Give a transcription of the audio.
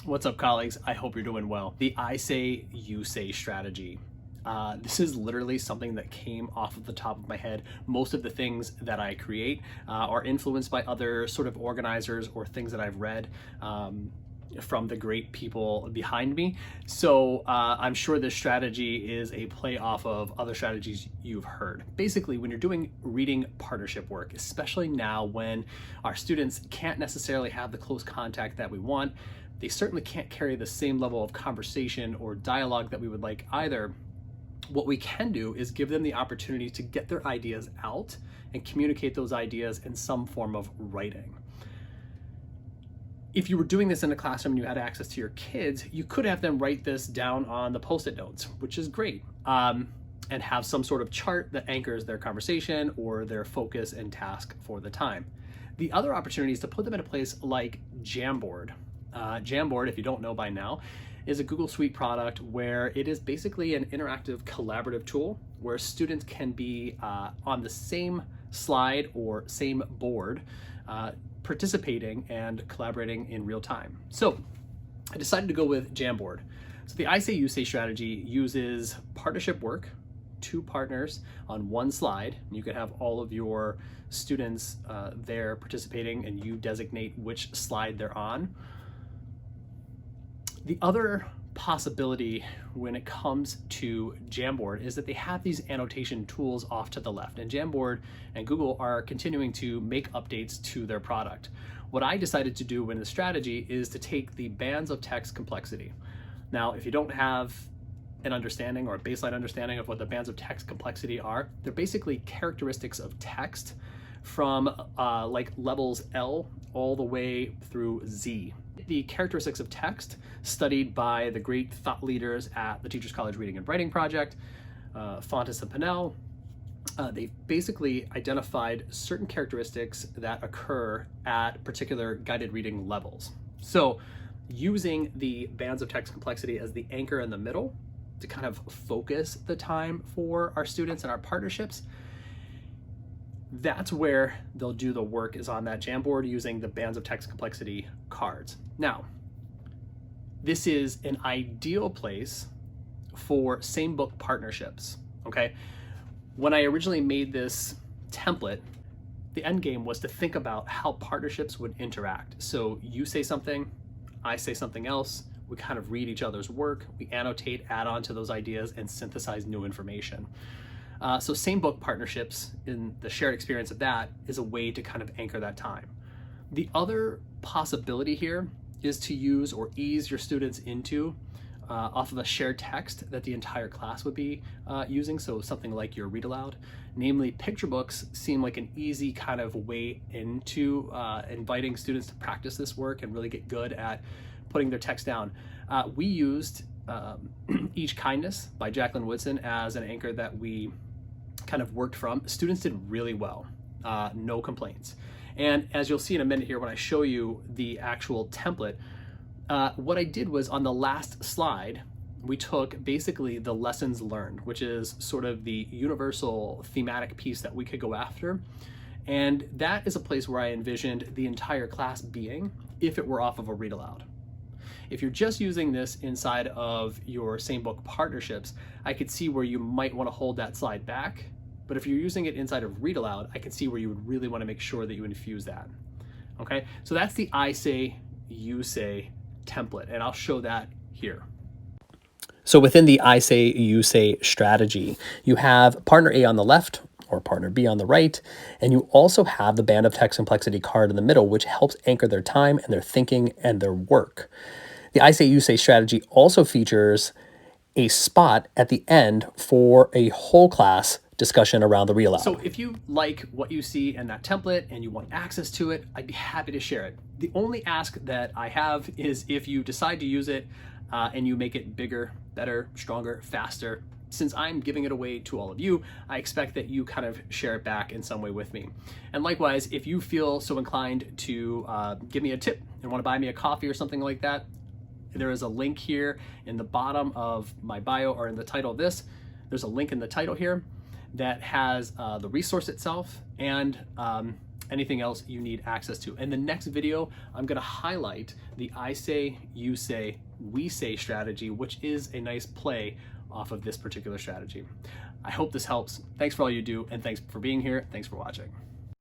What's up, colleagues? I hope you're doing well. The I say, you say strategy. This is literally something that came off of the top of my head. Most of the things that I create are influenced by other sort of organizers or things that I've read from the great people behind me. So I'm sure this strategy is a play off of other strategies you've heard. Basically, when you're doing reading partnership work, especially now when our students can't necessarily have the close contact that we want, they certainly can't carry the same level of conversation or dialogue that we would like either. What we can do is give them the opportunity to get their ideas out and communicate those ideas in some form of writing. If you were doing this in a classroom and you had access to your kids, you could have them write this down on the Post-it notes, which is great, and have some sort of chart that anchors their conversation or their focus and task for the time. The other opportunity is to put them in a place like Jamboard. Jamboard, if you don't know by now, is a Google Suite product where it is basically an interactive collaborative tool where students can be on the same slide or same board, participating and collaborating in real time. So I decided to go with Jamboard. So the I say, you say strategy uses partnership work, 2 partners on 1 slide. You could have all of your students there participating and you designate which slide they're on. The other possibility when it comes to Jamboard is that they have these annotation tools off to the left, and Jamboard and Google are continuing to make updates to their product. What I decided to do in the strategy is to take the bands of text complexity. Now, if you don't have an understanding or a baseline understanding of what the bands of text complexity are, they're basically characteristics of text from like levels L all the way through Z. The characteristics of text studied by the great thought leaders at the Teachers College Reading and Writing Project, Fontes and Pinnell. They basically identified certain characteristics that occur at particular guided reading levels. So using the bands of text complexity as the anchor in the middle to kind of focus the time for our students and our partnerships, that's where they'll do the work, is on that Jamboard using the bands of text complexity cards. Now, this is an ideal place for same book partnerships, okay? When I originally made this template, the end game was to think about how partnerships would interact. So you say something, I say something else, we kind of read each other's work, we annotate, add on to those ideas, and synthesize new information. So same book partnerships, in the shared experience of that, is a way to kind of anchor that time. The other possibility here is to use or ease your students into off of a shared text that the entire class would be using, so something like your read aloud. Namely, picture books seem like an easy kind of way into inviting students to practice this work and really get good at putting their text down. We used Each Kindness by Jacqueline Woodson as an anchor that we kind of worked from. Students did really well, no complaints. And as you'll see in a minute here when I show you the actual template, what I did was on the last slide, we took basically the lessons learned, which is sort of the universal thematic piece that we could go after. And that is a place where I envisioned the entire class being if it were off of a read aloud. If you're just using this inside of your same book partnerships, I could see where you might want to hold that slide back. But if you're using it inside of read aloud, I can see where you would really want to make sure that you infuse that. Okay, so that's the I say, you say template, and I'll show that here. So within the I say, you say strategy, you have partner A on the left or partner B on the right, and you also have the band of text complexity card in the middle, which helps anchor their time and their thinking and their work. The I say, you say strategy also features a spot at the end for a whole class discussion around the read aloud. So if you like what you see in that template and you want access to it, I'd be happy to share it. The only ask that I have is if you decide to use it and you make it bigger, better, stronger, faster, since I'm giving it away to all of you, I expect that you kind of share it back in some way with me. And likewise, if you feel so inclined to give me a tip and want to buy me a coffee or something like that, there is a link here in the bottom of my bio or in the title of this. There's a link in the title here that has the resource itself and anything else you need access to. In the next video, I'm gonna highlight the I say, you say, we say strategy, which is a nice play off of this particular strategy. I hope this helps. Thanks for all you do, and thanks for being here. Thanks for watching.